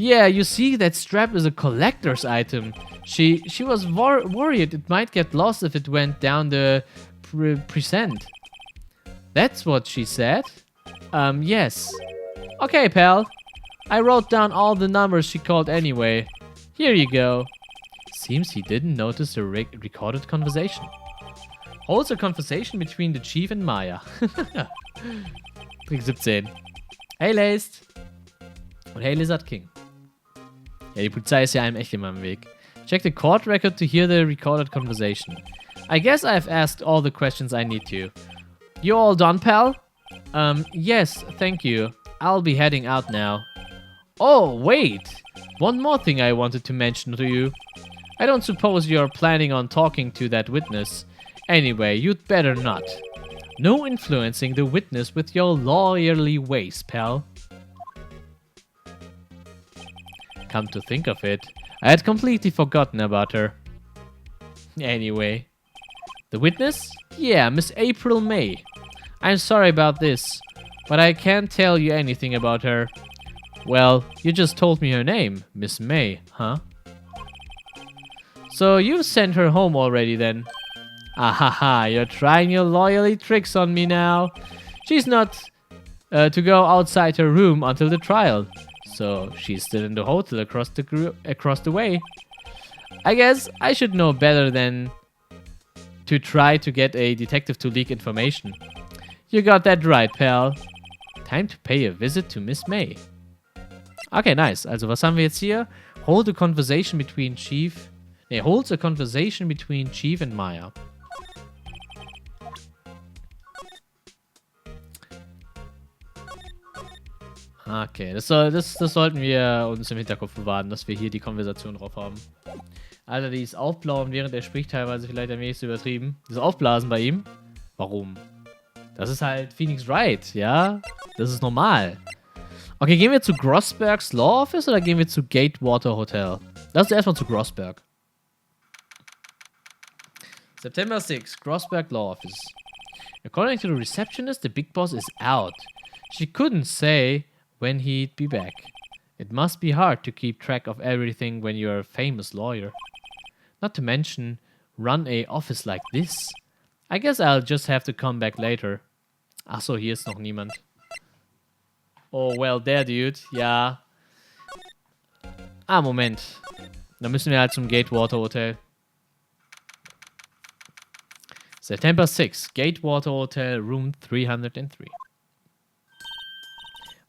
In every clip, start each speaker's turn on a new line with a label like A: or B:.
A: Yeah, you see, that strap is a collector's item. She was worried it might get lost if it went down the precinct. That's what she said? Yes. Okay, pal. I wrote down all the numbers she called anyway. Here you go. Seems he didn't notice the recorded conversation. Holds a conversation between the chief and Maya. Trick 17. Hey, Laced. Und hey, Lizard King. Ja, die Polizei ist ja einem echt immer im Weg. Check the court record to hear the recorded conversation. I guess I've asked all the questions I need to. You all done, pal? Yes, thank you. I'll be heading out now. Oh, wait! One more thing I wanted to mention to you. I don't suppose you're planning on talking to that witness. Anyway, you'd better not. No influencing the witness with your lawyerly ways, pal. Come to think of it, I had completely forgotten about her. Anyway. The witness? Yeah, Miss April May. I'm sorry about this, but I can't tell you anything about her. Well, you just told me her name, Miss May, huh? So you've sent her home already then? Ahaha, you're trying your lawyerly tricks on me now. She's not to go outside her room until the trial. So she's still in the hotel across the way. I guess I should know better than to try to get a detective to leak information. You got that right, pal. Time to pay a visit to Miss May. Okay, nice. Also, was haben wir jetzt hier? Holds a conversation between Chief and Maya. Okay, das sollten wir uns im Hinterkopf bewahren, dass wir hier die Konversation drauf haben. Alter, die ist aufblauen, während er spricht, teilweise vielleicht ein wenig übertrieben. Das Aufblasen bei ihm? Warum? Das ist halt Phoenix Wright, ja? Das ist normal. Okay, gehen wir zu Grossbergs Law Office oder gehen wir zu Gatewater Hotel? Lass uns erstmal zu Grossberg. September 6, Grossberg Law Office. According to the receptionist, the big boss is out. She couldn't say when he'd be back. It must be hard to keep track of everything when you're a famous lawyer. Not to mention, run a office like this. I guess I'll just have to come back later. Achso, hier ist noch niemand. Oh, well, there, dude. Ja. Ah, Moment. Dann müssen wir halt zum Gatewater Hotel. September 6, Gatewater Hotel, room 303.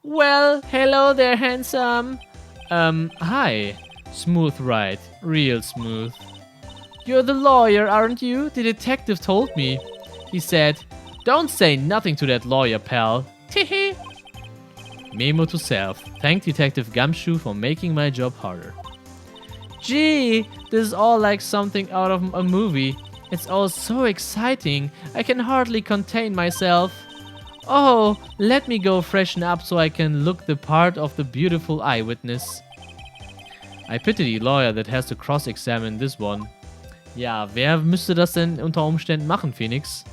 A: Well, hello there, handsome. Hi. Smooth, right? Real smooth. You're the lawyer, aren't you? The detective told me. He said, don't say nothing to that lawyer, pal. Tehe. Memo to self. Thank Detective Gumshoe for making my job harder. Gee, this is all like something out of a movie. It's all so exciting. I can hardly contain myself. Oh, let me go freshen up so I can look the part of the beautiful eyewitness. I pity the lawyer that has to cross-examine this one. Ja, wer müsste das denn unter Umständen machen, Phoenix?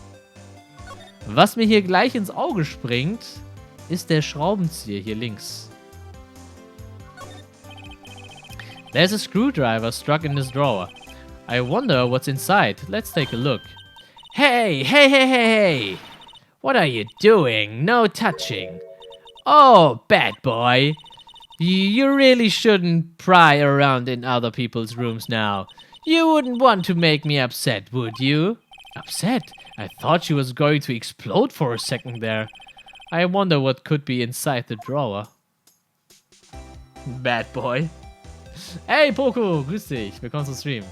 A: Was mir hier gleich ins Auge springt, ist der Schraubenzieher hier links. There's a screwdriver stuck in this drawer. I wonder what's inside. Let's take a look. Hey, hey, hey, hey, hey! What are you doing? No touching. Oh, bad boy. You really shouldn't pry around in other people's rooms now. You wouldn't want to make me upset, would you? Upset? I thought she was going to explode for a second there. I wonder what could be inside the drawer. Bad boy. Hey, Poco, grüß dich. Willkommen zum Stream.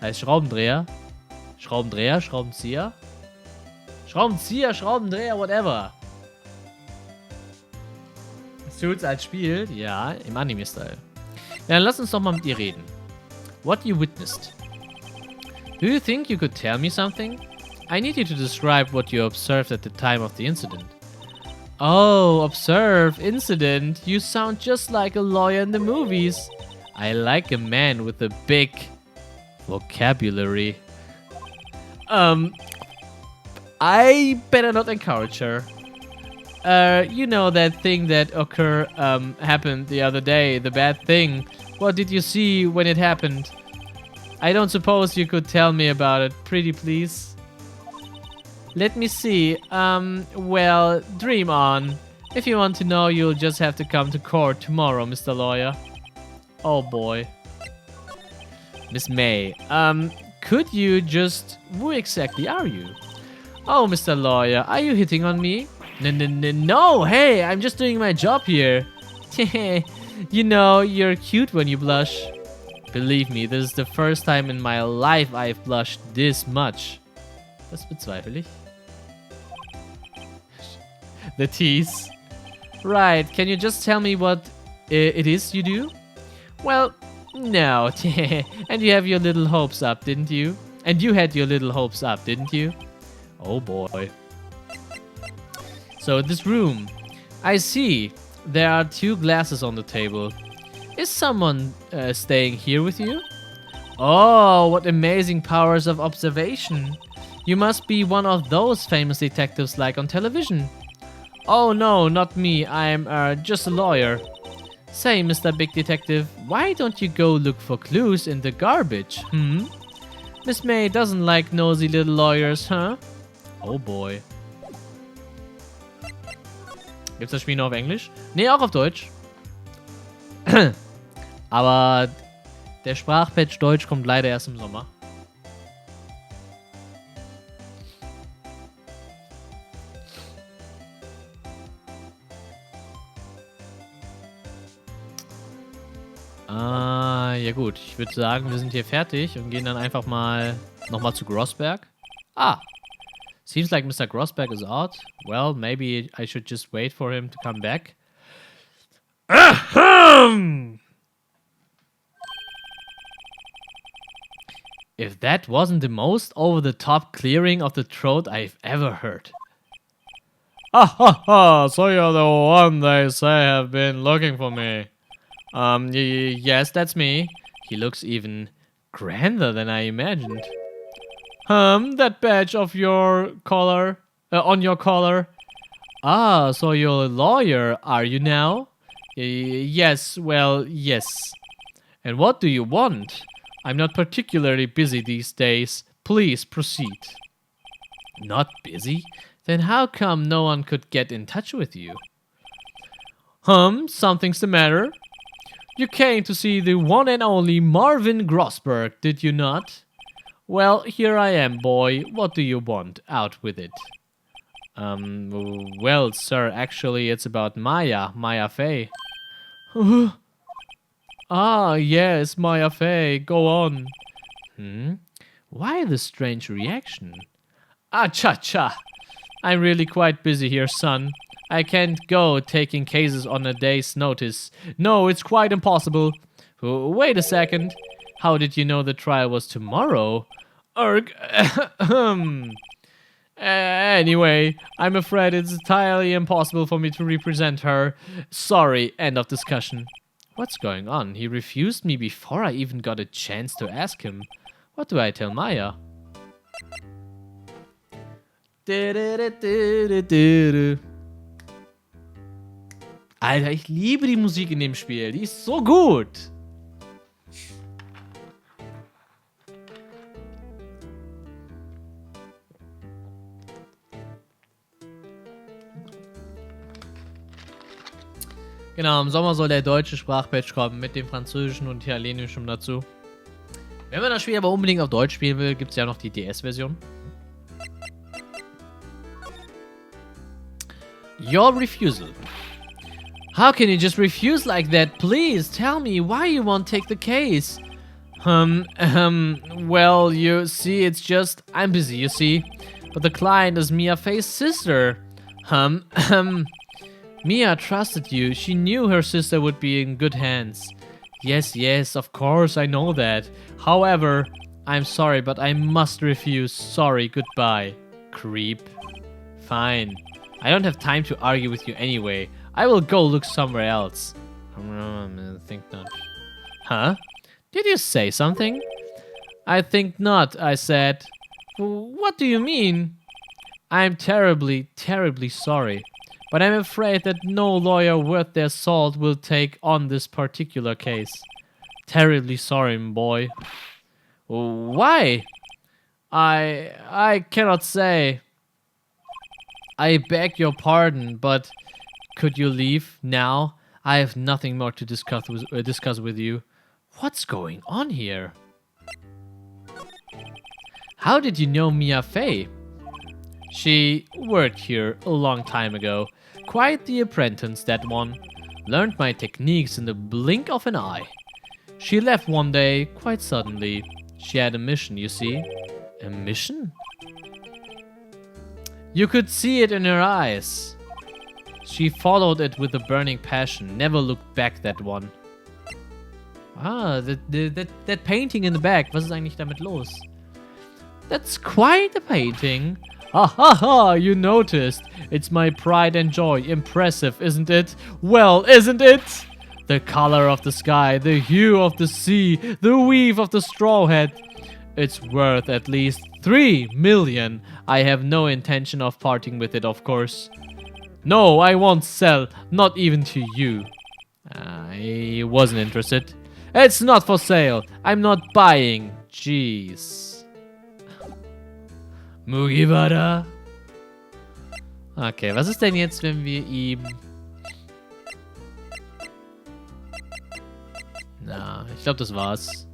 A: Heißt Schraubendreher? Schraubendreher? Schraubenzieher? Schraubenzieher, Schraubendreher, whatever. Suits als Spiel? Ja, im Anime-Style. Ja, dann lass uns doch mal mit ihr reden. What you witnessed. Do you think you could tell me something? I need you to describe what you observed at the time of the incident. Oh, observe, incident. You sound just like a lawyer in the movies. I like a man with a big vocabulary. I better not encourage her. You know that thing that happened the other day, the bad thing. What did you see when it happened? I don't suppose you could tell me about it, pretty please. Let me see. Well, dream on. If you want to know, you'll just have to come to court tomorrow, Mr. Lawyer. Oh boy. Miss May, could you just... Who exactly are you? Oh, Mr. Lawyer, are you hitting on me? No, hey, I'm just doing my job here. You know, you're cute when you blush. Believe me, this is the first time in my life I've blushed this much. Das bezweifle ich. The tease. Right, can you just tell me what it is you do? Well, no. And you have your little hopes up, didn't you? And you had your little hopes up, didn't you? Oh boy. So this room. I see. There are 2 glasses on the table. Is someone staying here with you? Oh, what amazing powers of observation. You must be one of those famous detectives like on television. Oh no, not me. I'm just a lawyer. Say, Mr. Big Detective, why don't you go look for clues in the garbage, Miss May doesn't like nosy little lawyers, huh? Oh boy. Gibt's das Spiel nur auf Englisch? Nee, auch auf Deutsch. Aber der Sprachpatch Deutsch kommt leider erst im Sommer. Ja gut. Ich würde sagen, wir sind hier fertig und gehen dann einfach mal nochmal zu Grossberg. Ah. Seems like Mr. Grossberg is out. Well, maybe I should just wait for him to come back. Ahem! If that wasn't the most over-the-top clearing of the throat I've ever heard. Ah ha ha, so you're the one they say have been looking for me. Yes, that's me. He looks even grander than I imagined. That badge of your collar, on your collar. Ah, so you're a lawyer, are you now? Yes, well, yes. And what do you want? I'm not particularly busy these days. Please proceed. Not busy? Then how come no one could get in touch with you? Something's the matter. You came to see the one and only Marvin Grossberg, did you not? Well, here I am, boy. What do you want? Out with it. Well, sir, actually, it's about Maya Fey. Ah, yes, Maya Fey. Go on. Why the strange reaction? Ah, cha-cha. I'm really quite busy here, son. I can't go taking cases on a day's notice. No, it's quite impossible. Wait a second. How did you know the trial was tomorrow? Anyway, I'm afraid it's entirely impossible for me to represent her. Sorry, end of discussion. What's going on? He refused me before I even got a chance to ask him. What do I tell Maya? Alter, ich liebe die Musik in dem Spiel. Die ist so gut. Genau, im Sommer soll der deutsche Sprachpatch kommen mit dem französischen und italienischen dazu. Wenn man das Spiel aber unbedingt auf Deutsch spielen will, gibt es ja noch die DS-Version. Your refusal. How can you just refuse like that? Please tell me why you won't take the case. Well, you see, it's just, I'm busy, you see. But the client is Mia Fey's sister. Mia trusted you. She knew her sister would be in good hands. Yes, of course, I know that. However, I'm sorry, but I must refuse. Sorry, goodbye. Creep. Fine. I don't have time to argue with you anyway. I will go look somewhere else. I think not. Huh? Did you say something? I think not, I said. What do you mean? I'm terribly, terribly sorry. But I'm afraid that no lawyer worth their salt will take on this particular case. Terribly sorry, boy. Why? I cannot say. I beg your pardon, but could you leave now? I have nothing more to discuss with you. What's going on here? How did you know Mia Fey? She worked here a long time ago. Quite the apprentice, that one. Learned my techniques in the blink of an eye. She left one day, quite suddenly. She had a mission, you see. A mission? You could see it in her eyes. She followed it with a burning passion, never looked back, that one. Ah, that painting in the back, was ist eigentlich damit los? That's quite a painting. Ha ha ha, you noticed. It's my pride and joy. Impressive, isn't it? Well, isn't it? The color of the sky, the hue of the sea, the weave of the straw hat. It's worth at least 3 million. I have no intention of parting with it, of course. No, I won't sell, not even to you. I wasn't interested. It's not for sale. I'm not buying. Jeez. Mugiwara. Okay, was ist denn jetzt, wenn wir ihm... Na, ich glaube, das war's.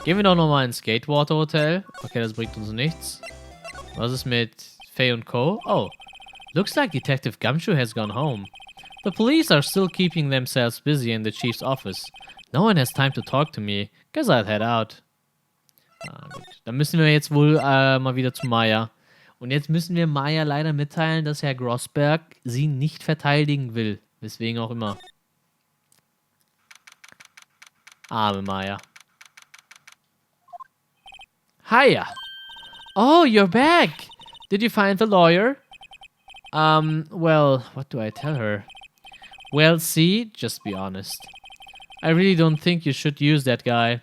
A: Gehen wir doch nochmal ins Skatewater Hotel. Okay, das bringt uns nichts. Was ist mit Faye und Co.? Oh, looks like Detective Gumshoe has gone home. The police are still keeping themselves busy in the chief's office. No one has time to talk to me. Guess I'll head out. Gut. Dann müssen wir jetzt wohl mal wieder zu Maya. Und jetzt müssen wir Maya leider mitteilen, dass Herr Grossberg sie nicht verteidigen will. Weswegen auch immer. Arme Maya. Hiya. Oh, you're back. Did you find the lawyer? Well, what do I tell her? Well, see, just be honest. I really don't think you should use that guy.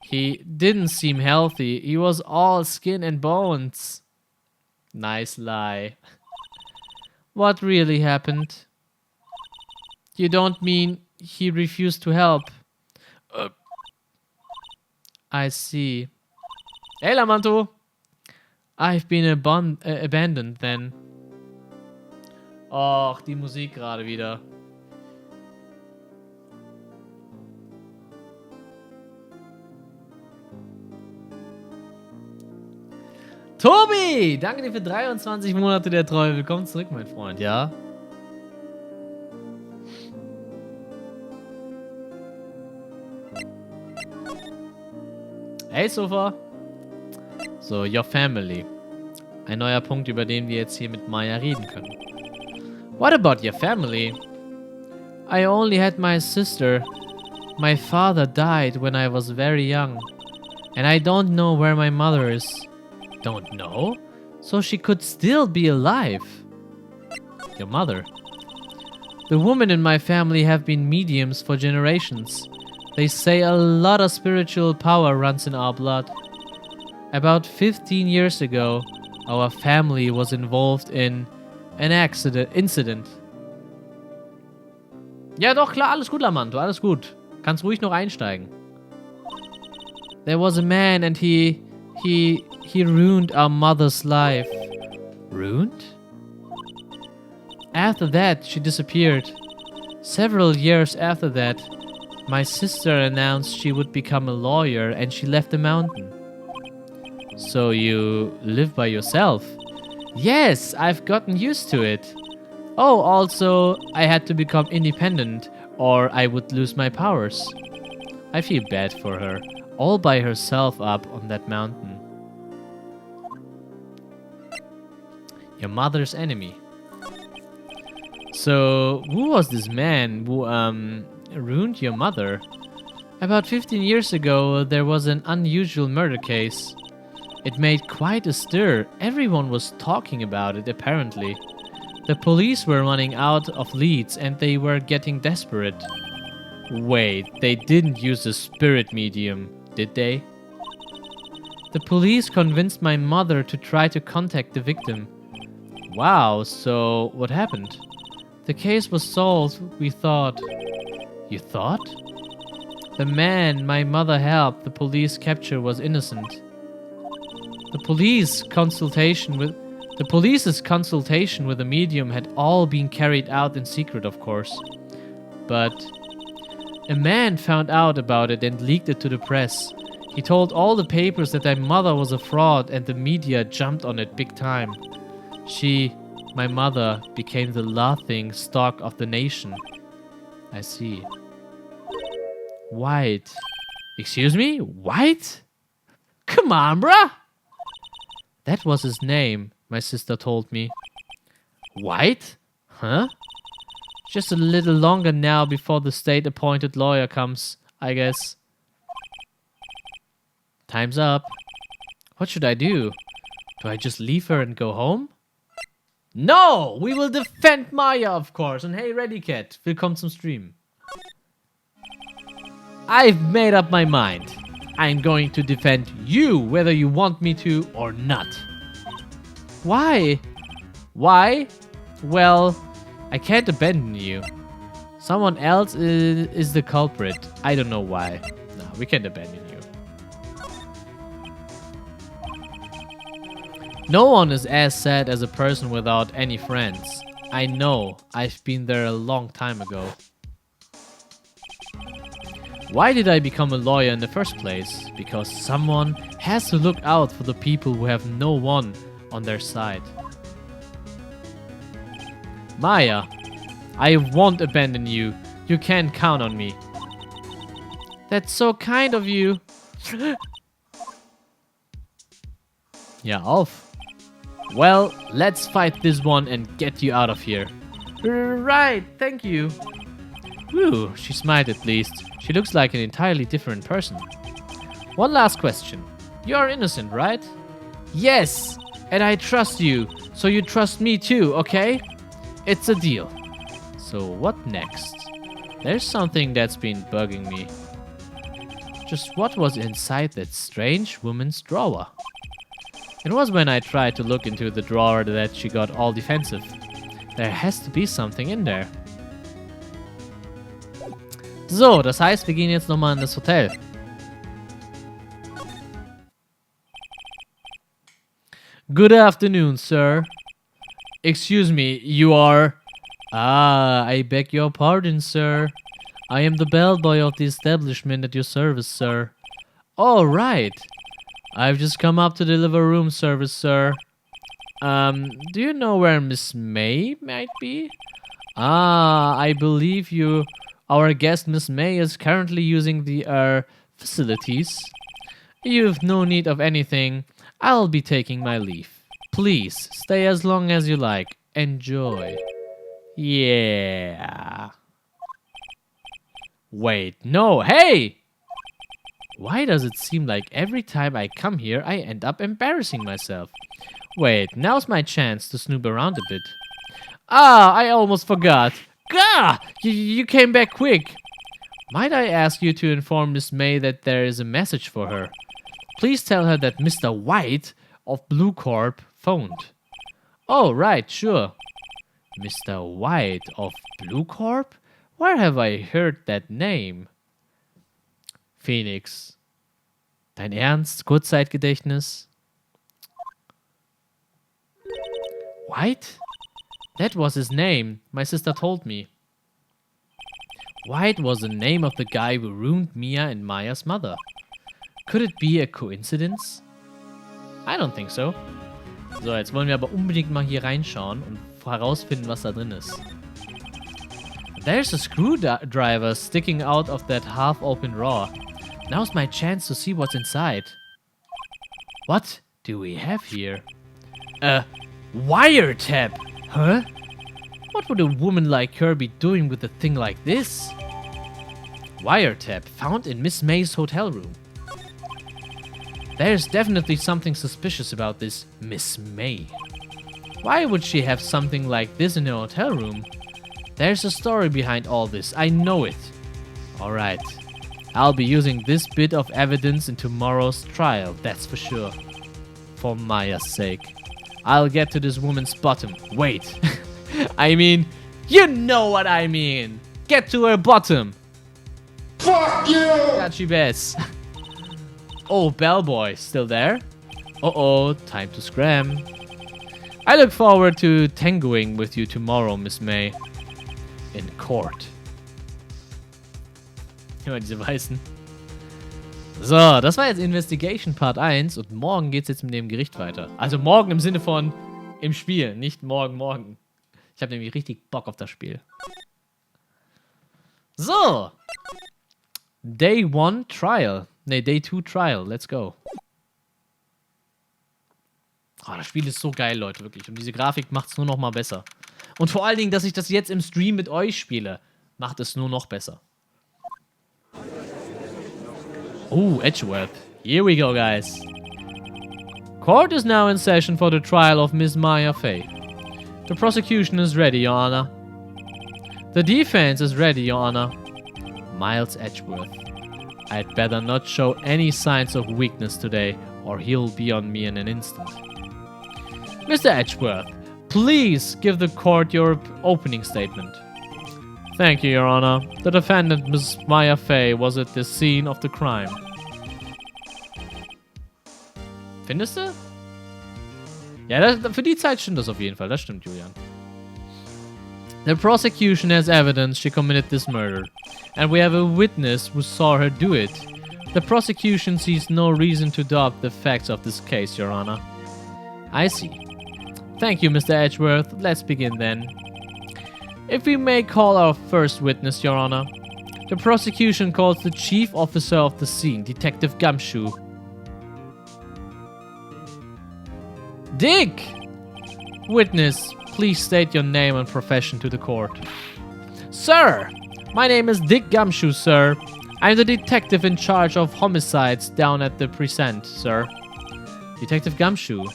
A: He didn't seem healthy. He was all skin and bones. Nice lie. What really happened? You don't mean he refused to help? I see. Hey, Lamanto! I've been abandoned then. Och, die Musik gerade wieder. Tobi! Danke dir für 23 Monate der Treue. Willkommen zurück, mein Freund, ja? Hey, Sofa! So, your family. Ein neuer Punkt, über den wir jetzt hier mit Maya reden können. What about your family? I only had my sister. My father died when I was very young. And I don't know where my mother is. Don't know? So she could still be alive. Your mother? The women in my family have been mediums for generations. They say a lot of spiritual power runs in our blood. About 15 years ago, our family was involved in an incident. Ja, doch, klar, alles gut, Lamanto, alles gut. Kannst ruhig noch einsteigen. There was a man and he ruined our mother's life. Ruined? After that, she disappeared. Several years after that, my sister announced she would become a lawyer and she left the mountain. So you live by yourself? Yes, I've gotten used to it. Oh, also, I had to become independent or I would lose my powers. I feel bad for her, all by herself up on that mountain. Your mother's enemy. So, who was this man who, ruined your mother? About 15 years ago, there was an unusual murder case. It made quite a stir. Everyone was talking about it, apparently. The police were running out of leads and they were getting desperate. Wait, they didn't use a spirit medium, did they? The police convinced my mother to try to contact the victim. Wow, so what happened? The case was solved, we thought. You thought? The man my mother helped the police capture was innocent. The police's consultation with the medium had all been carried out in secret, of course. But a man found out about it and leaked it to the press. He told all the papers that my mother was a fraud, and the media jumped on it big time. My mother, became the laughing stock of the nation. I see. White. Excuse me? White? Come on, bruh! That was his name, my sister told me. White? Huh? Just a little longer now before the state-appointed lawyer comes, I guess. Time's up. What should I do? Do I just leave her and go home? No! We will defend Maya, of course. And hey, Ready Cat, willkommen zum Stream. I've made up my mind. I'm going to defend you, whether you want me to or not. Why? Why? Well, I can't abandon you. Someone else is the culprit. I don't know why. No, we can't abandon you. No one is as sad as a person without any friends. I know. I've been there a long time ago. Why did I become a lawyer in the first place? Because someone has to look out for the people who have no one on their side. Maya, I won't abandon you. You can count on me. That's so kind of you. Ja, auf. Well, let's fight this one and get you out of here. Right, thank you. Whew, she smiled at least. She looks like an entirely different person. One last question. You are innocent, right? Yes, and I trust you, so you trust me too, okay? It's a deal. So what next? There's something that's been bugging me. Just what was inside that strange woman's drawer? It was when I tried to look into the drawer that she got all defensive. There has to be something in there. So, das heißt, wir gehen jetzt nochmal in das Hotel. Good afternoon, sir. Excuse me, you are... Ah, I beg your pardon, sir. I am the bellboy of the establishment at your service, sir. All right. I've just come up to deliver room service, sir. Do you know where Miss May might be? Ah, I believe our guest Miss May is currently using the, facilities. You've no need of anything. I'll be taking my leave. Please, stay as long as you like. Enjoy. Yeah. Wait, no, hey! Why does it seem like every time I come here, I end up embarrassing myself? Wait, now's my chance to snoop around a bit. Ah, I almost forgot. Gah! You came back quick. Might I ask you to inform Miss May that there is a message for her? Please tell her that Mr. White of Blue Corp phoned. Oh, right, sure. Mr. White of Blue Corp? Where have I heard that name? Phoenix. Dein Ernst? Kurzzeitgedächtnis? White? That was his name. My sister told me. White was the name of the guy who ruined Mia and Maya's mother. Could it be a coincidence? I don't think so. So, jetzt wollen wir aber unbedingt mal hier reinschauen und herausfinden, was da drin ist. There's a screwdriver sticking out of that half-open drawer. Now's my chance to see what's inside. What do we have here? A wiretap, huh? What would a woman like her be doing with a thing like this? Wiretap found in Miss May's hotel room. There's definitely something suspicious about this Miss May. Why would she have something like this in her hotel room? There's a story behind all this, I know it. Alright, I'll be using this bit of evidence in tomorrow's trial, that's for sure. For Maya's sake. I'll get to this woman's bottom. Wait. I mean, you know what I mean. Get to her bottom.
B: Fuck you!
A: Got you, best. Oh, bellboy, still there? Uh-oh, time to scram. I look forward to tangoing with you tomorrow, Miss May. In court. Immer diese Weißen. So, das war jetzt Investigation Part 1 und morgen geht's jetzt mit dem Gericht weiter. Also morgen im Sinne von im Spiel, nicht morgen. Ich habe nämlich richtig Bock auf das Spiel. So. Day 1 Trial. Ne, Day 2 Trial. Let's go. Oh, das Spiel ist so geil, Leute, wirklich. Und diese Grafik macht es nur noch mal besser. Und vor allen Dingen, dass ich das jetzt im Stream mit euch spiele, macht es nur noch besser. Oh, Edgeworth. Here we go, guys. Court is now in session for the trial of Miss Maya Fey. The prosecution is ready, Your Honor. The defense is ready, Your Honor. Miles Edgeworth. I'd better not show any signs of weakness today, or he'll be on me in an instant. Mr. Edgeworth, please give the court your opening statement. Thank you, Your Honor. The defendant, Miss Maya Fey, was at the scene of the crime. Findest du? Ja, für die Zeit stimmt das auf jeden Fall. Das stimmt, Julian. The prosecution has evidence she committed this murder, and we have a witness who saw her do it. The prosecution sees no reason to doubt the facts of this case, Your Honor. I see. Thank you, Mr. Edgeworth. Let's begin then. If we may call our first witness, Your Honor. The prosecution calls the chief officer of the scene, Detective Gumshoe. Dick! Witness, please state your name and profession to the court. Sir! My name is Dick Gumshoe, sir. I'm the detective in charge of homicides down at the precinct, sir. Detective Gumshoe,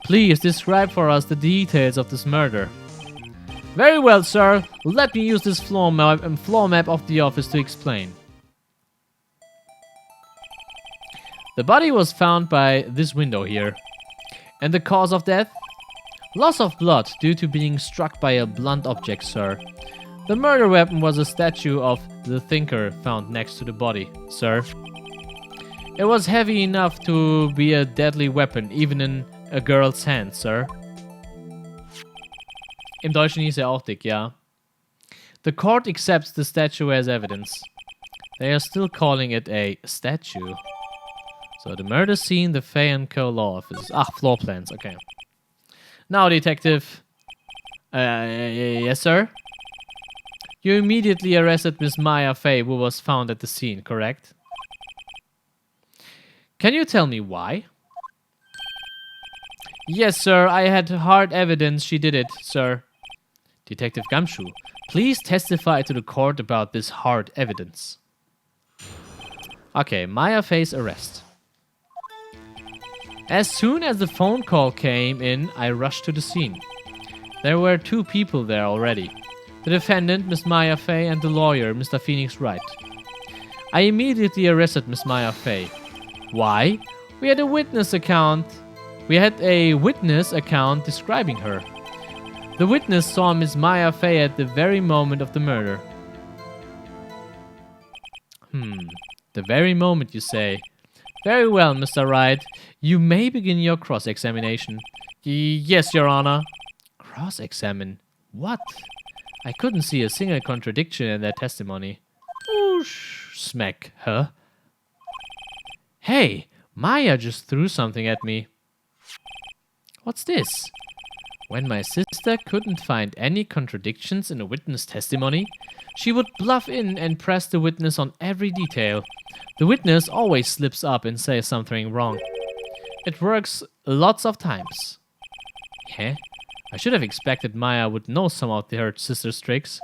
A: please describe for us the details of this murder. Very well, sir. Let me use this floor map of the office to explain. The body was found by this window here. And the cause of death? Loss of blood due to being struck by a blunt object, sir. The murder weapon was a statue of the Thinker found next to the body, sir. It was heavy enough to be a deadly weapon, even in a girl's hand, sir. Im Deutschen hieß er auch dick, ja. The court accepts the statue as evidence. They are still calling it a statue. So, the murder scene, the Fay & Co. law office. Ach, floor plans, okay. Now, detective. Yes, sir? You immediately arrested Miss Maya Fey, who was found at the scene, correct? Can you tell me why? Yes, sir, I had hard evidence she did it, sir. Detective Gumshoe, please testify to the court about this hard evidence. Okay, Maya Fey's arrest. As soon as the phone call came in, I rushed to the scene. There were 2 people there already. The defendant, Miss Maya Fey, and the lawyer, Mr. Phoenix Wright. I immediately arrested Miss Maya Fey. Why? We had a witness account describing her. The witness saw Miss Maya Fey at the very moment of the murder. The very moment, you say. Very well, Mr. Wright. You may begin your cross-examination. Yes, Your Honor. Cross-examine? What? I couldn't see a single contradiction in their testimony. Whoosh! Smack, huh? Hey, Maya just threw something at me. What's this? When my sister couldn't find any contradictions in a witness testimony, she would bluff in and press the witness on every detail. The witness always slips up and says something wrong. It works lots of times. Hä? I should have expected Maya would know some of her sister's tricks.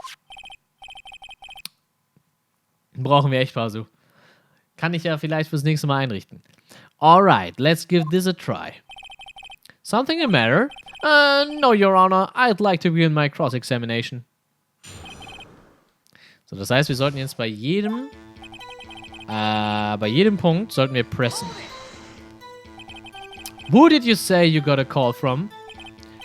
A: Brauchen wir echt Pause. Kann ich ja vielleicht fürs nächste Mal einrichten. Alright, let's give this a try. Something the matter? No, Your Honor. I'd like to begin my cross-examination. So, das heißt, wir sollten jetzt bei jedem Punkt sollten wir pressen. Who did you say you got a call from?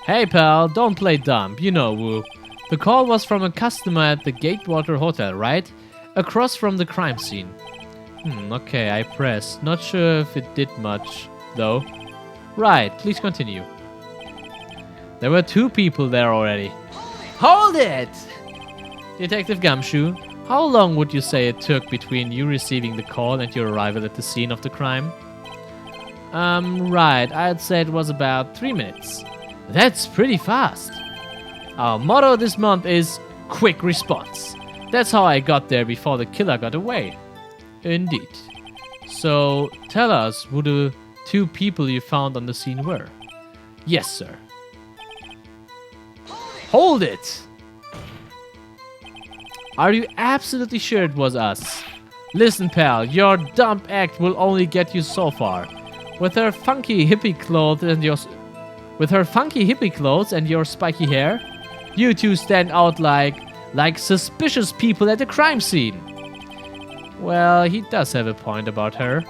A: Hey pal, don't play dumb, you know Wu. The call was from a customer at the Gatewater Hotel, right? Across from the crime scene. Okay, I pressed. Not sure if it did much, though. Right, please continue. There were 2 people there already. Hold it! Detective Gumshoe, how long would you say it took between you receiving the call and your arrival at the scene of the crime? Right, I'd say it was about 3 minutes. That's pretty fast. Our motto this month is quick response. That's how I got there before the killer got away. Indeed. So, tell us who the 2 people you found on the scene were. Yes, sir. Hold it! Are you absolutely sure it was us? Listen, pal, your dumb act will only get you so far. With her funky hippie clothes and your spiky hair, you 2 stand out like suspicious people at the crime scene. Well, he does have a point about her.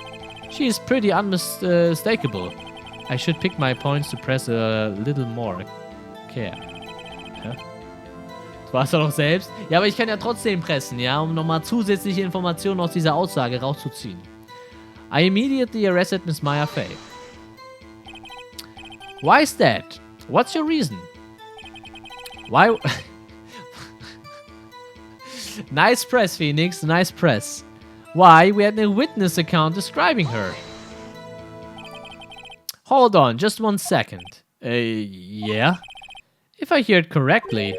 A: She is pretty unmistakable. I should pick my points to press a little more care. Hä? Du warst doch noch selbst? Ja, aber ich kann ja trotzdem pressen, ja, um nochmal zusätzliche Informationen aus dieser Aussage rauszuziehen. I immediately arrested Miss Maya Fey. Why is that? What's your reason? Why? Nice press, Phoenix. Nice press. Why? We had a witness account describing her. Hold on, just 1 second. Yeah? If I hear it correctly,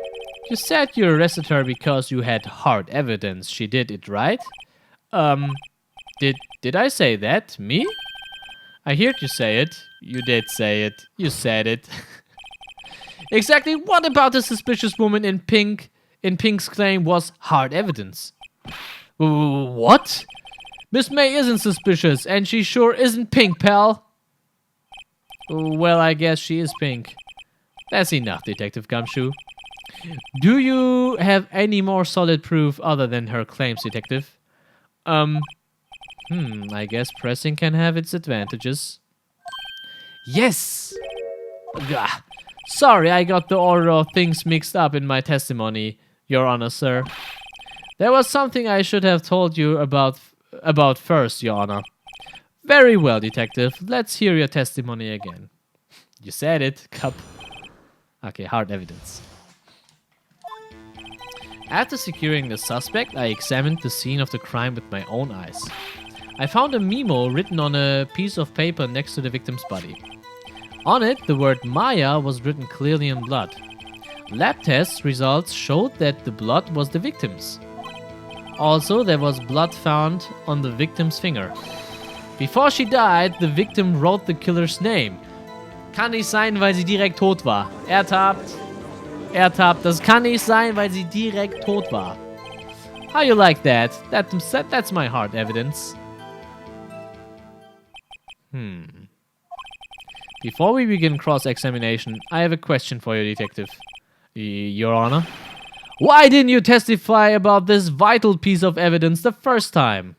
A: you said you arrested her because you had hard evidence she did it, right? Did I say that? Me? I heard you say it. You did say it. You said it. Exactly what about the suspicious woman in pink? Pink's claim was hard evidence. What? Miss May isn't suspicious, and she sure isn't pink, pal. Well, I guess she is pink. That's enough, Detective Gumshoe. Do you have any more solid proof other than her claims, Detective? I guess pressing can have its advantages. Yes! Gah. Sorry, I got the order of things mixed up in my testimony, Your Honor, sir. There was something I should have told you about first, Your Honor. Very well, Detective. Let's hear your testimony again. You said it, Cup. Okay, hard evidence. After securing the suspect, I examined the scene of the crime with my own eyes. I found a memo written on a piece of paper next to the victim's body. On it, the word Maya was written clearly in blood. Lab test results showed that the blood was the victim's. Also, there was blood found on the victim's finger. Before she died, the victim wrote the killer's name. Kann nicht sein, weil sie direkt tot war. Ertappt. Ertappt. Das kann nicht sein, weil sie direkt tot war. How you like that? That's my hard evidence. Before we begin cross-examination, I have a question for you, Detective. Your Honor? Why didn't you testify about this vital piece of evidence the first time?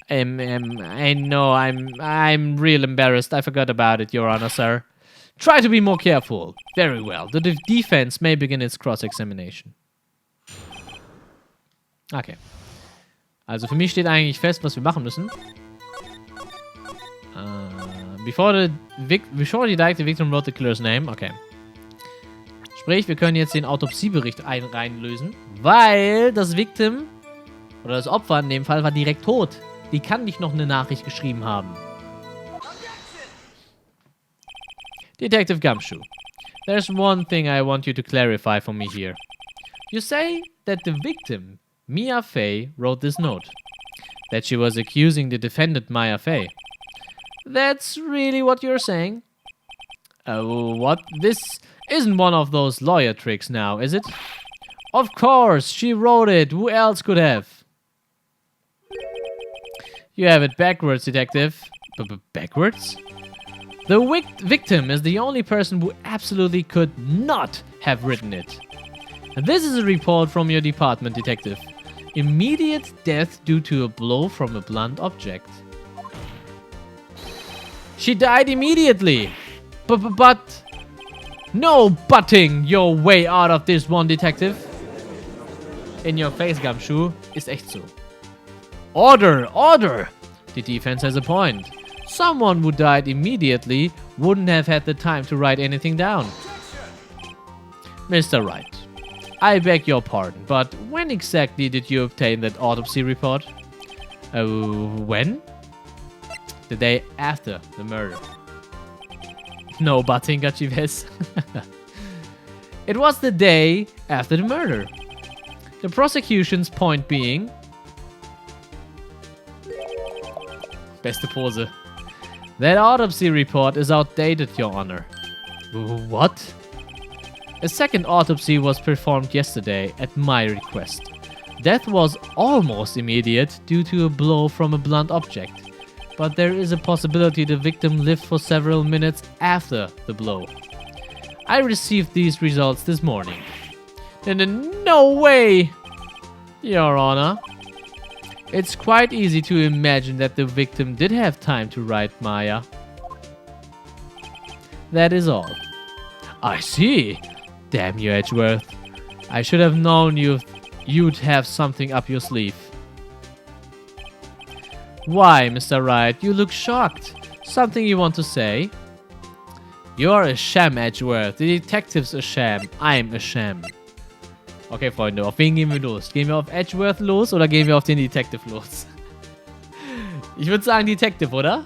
A: I know, I'm real embarrassed. I forgot about it, Your Honor, sir. Try to be more careful. Very well. The defense may begin its cross-examination. Okay. Also für mich steht eigentlich fest, was wir machen müssen. Before the victim wrote the killer's name. Okay. Sprich, wir können jetzt den Autopsiebericht reinlösen, weil das Victim, oder das Opfer in dem Fall, war direkt tot. Die kann nicht noch eine Nachricht geschrieben haben. Detective Gumshoe, there's one thing I want you to clarify for me here. You say that the victim, Mia Fey, wrote this note. That she was accusing the defendant, Maya Fey. That's really what you're saying? What? This isn't one of those lawyer tricks now, is it? Of course, she wrote it. Who else could have? You have it backwards, Detective. Backwards? The victim is the only person who absolutely could not have written it. And this is a report from your department, Detective. Immediate death due to a blow from a blunt object. She died immediately. But No butting your way out of this one, Detective. In your face, Gumshoe. Ist echt so. Order! Order! The defense has a point. Someone who died immediately wouldn't have had the time to write anything down. Mr. Wright, I beg your pardon, but when exactly did you obtain that autopsy report? When? The day after the murder. No butting, Gachives. It was the day after the murder. The prosecution's point being... Beste Pose. That autopsy report is outdated, Your Honor. What? A second autopsy was performed yesterday at my request. Death was almost immediate due to a blow from a blunt object, but there is a possibility the victim lived for several minutes after the blow. I received these results this morning. No way! Your Honor. It's quite easy to imagine that the victim did have time to write Maya. That is all. I see. Damn you, Edgeworth. I should have known you'd have something up your sleeve. Why, Mr. Wright, you look shocked. Something you want to say? You're a sham, Edgeworth. The detective's a sham. I'm a sham. Okay, Freunde, auf wen gehen wir los? Gehen wir auf Edgeworth los oder gehen wir auf den Detective los? Ich würde sagen Detective, oder?